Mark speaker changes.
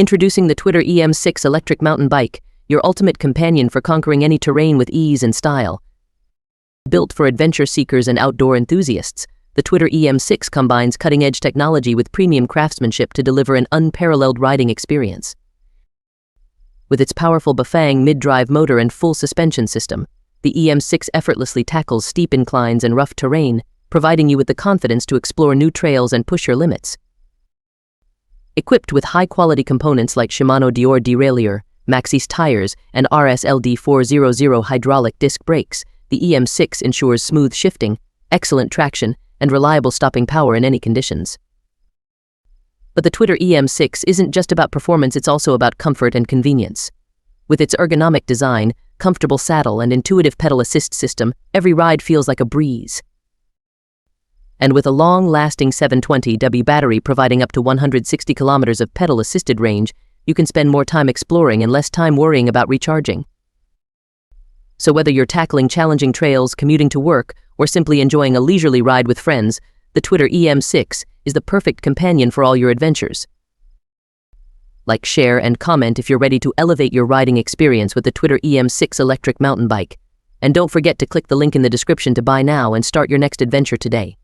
Speaker 1: Introducing the Twitter EM6 electric mountain bike, your ultimate companion for conquering any terrain with ease and style. Built for adventure seekers and outdoor enthusiasts, the Twitter EM6 combines cutting-edge technology with premium craftsmanship to deliver an unparalleled riding experience. With its powerful Bafang mid-drive motor and full suspension system, the EM6 effortlessly tackles steep inclines and rough terrain, providing you with the confidence to explore new trails and push your limits. Equipped with high-quality components like Shimano Dior derailleur, Maxxis tires, and RSLD 400 hydraulic disc brakes, the EM6 ensures smooth shifting, excellent traction, and reliable stopping power in any conditions. But the Twitter EM6 isn't just about performance, it's also about comfort and convenience. With its ergonomic design, comfortable saddle, and intuitive pedal assist system, every ride feels like a breeze. And with a long-lasting 720W battery providing up to 160 kilometers of pedal-assisted range, you can spend more time exploring and less time worrying about recharging. So whether you're tackling challenging trails, commuting to work, or simply enjoying a leisurely ride with friends, the Twitter EM6 is the perfect companion for all your adventures. Like, share, and comment if you're ready to elevate your riding experience with the Twitter EM6 electric mountain bike. And don't forget to click the link in the description to buy now and start your next adventure today.